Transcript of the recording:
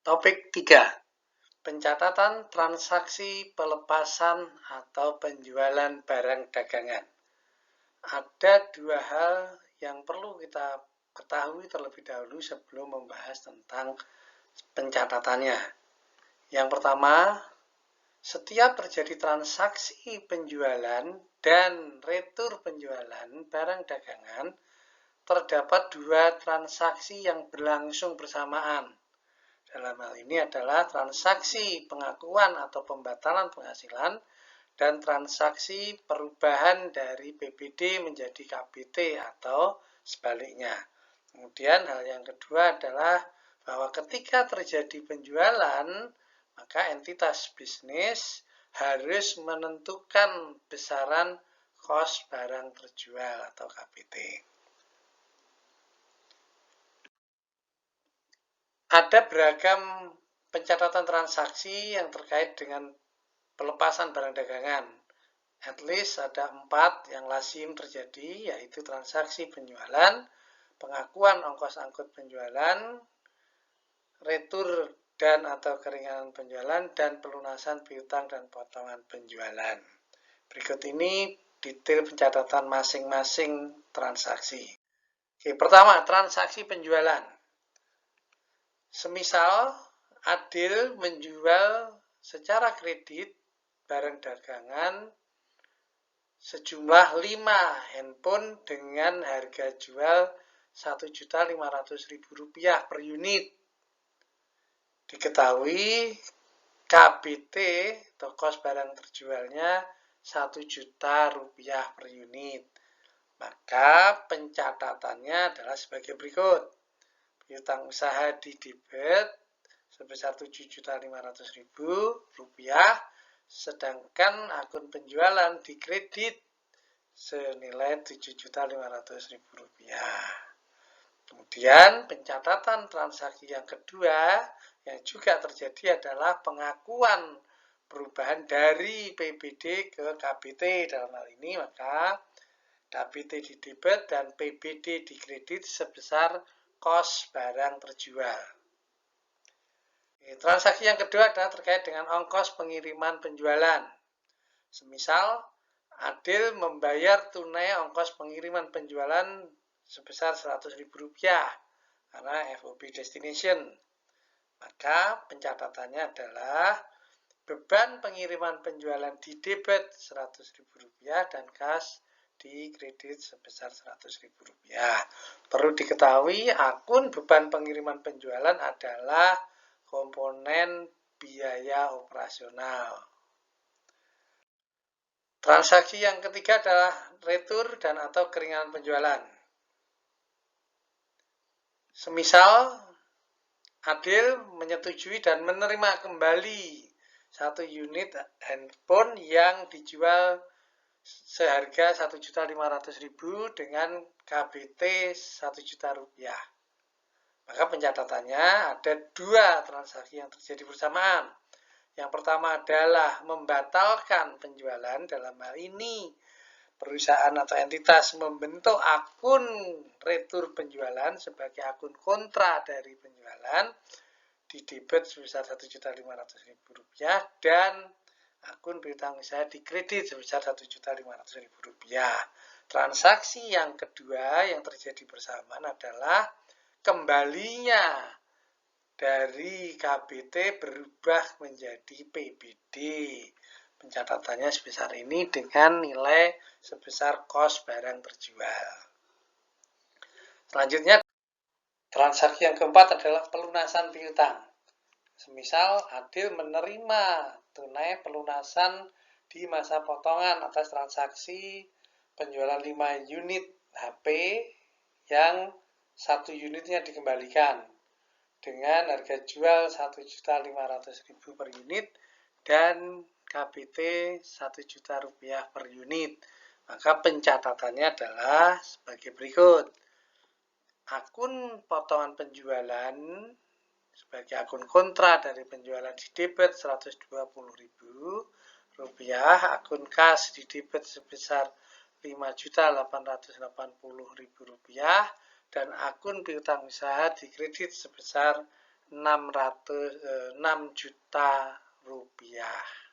Topik 3. Pencatatan transaksi pelepasan atau penjualan barang dagangan. Ada dua hal yang perlu kita ketahui terlebih dahulu sebelum membahas tentang pencatatannya. Yang pertama, setiap terjadi transaksi penjualan dan retur penjualan barang dagangan, terdapat dua transaksi yang berlangsung bersamaan. Dalam hal ini adalah transaksi pengakuan atau pembatalan penghasilan dan transaksi perubahan dari PBD menjadi KBT atau sebaliknya. Kemudian hal yang kedua adalah bahwa ketika terjadi penjualan, maka entitas bisnis harus menentukan besaran kos barang terjual atau KBT. Ada beragam pencatatan transaksi yang terkait dengan pelepasan barang dagangan. At least ada 4 yang lazim terjadi, yaitu transaksi penjualan, pengakuan ongkos angkut penjualan, retur dan atau keringanan penjualan, dan pelunasan piutang dan potongan penjualan. Berikut ini detail pencatatan masing-masing transaksi. Oke, pertama, transaksi penjualan. Semisal Adil menjual secara kredit barang dagangan sejumlah 5 handphone dengan harga jual Rp1.500.000 per unit. Diketahui KBT atau kos barang terjualnya Rp1.000.000 per unit. Maka pencatatannya adalah sebagai berikut. Piutang usaha di debit sebesar Rp7.500.000, sedangkan akun penjualan di kredit senilai Rp7.500.000. Kemudian pencatatan transaksi yang kedua yang juga terjadi adalah pengakuan perubahan dari PBD ke KBT. Dalam hal ini maka KBT di debit dan PBD di kredit sebesar kos barang terjual. Transaksi yang kedua adalah terkait dengan ongkos pengiriman penjualan. Semisal Adil membayar tunai ongkos pengiriman penjualan sebesar Rp100.000 karena FOB destination. Maka pencatatannya adalah beban pengiriman penjualan di debit Rp100.000 dan kas di kredit sebesar Rp100.000. Perlu diketahui akun beban pengiriman penjualan adalah komponen biaya operasional. Transaksi yang ketiga adalah retur dan atau keringanan penjualan. Semisal Adil menyetujui dan menerima kembali 1 unit handphone yang dijual seharga Rp1.500.000 dengan KBT Rp1.000.000. Maka pencatatannya ada 2 transaksi yang terjadi bersamaan. Yang pertama adalah membatalkan penjualan. Dalam hal ini perusahaan atau entitas membentuk akun retur penjualan sebagai akun kontra dari penjualan di debit sebesar Rp1.500.000 dan akun piutang usaha di kredit sebesar Rp1.500.000. Transaksi yang kedua yang terjadi bersamaan adalah kembalinya dari KBT berubah menjadi PBD. Pencatatannya sebesar ini dengan nilai sebesar kos barang terjual. Selanjutnya, transaksi yang keempat adalah pelunasan piutang. Semisal Adil menerima tunai pelunasan di masa potongan atas transaksi penjualan 5 unit HP yang 1 unitnya dikembalikan dengan harga jual Rp1.500.000 per unit dan KBT Rp1.000.000 per unit. Maka pencatatannya adalah sebagai berikut. Akun potongan penjualan sebagai akun kontra dari penjualan di debit Rp120.000, akun kas di debit sebesar Rp5.880.000 dan akun piutang usaha di kredit sebesar 6 juta rupiah.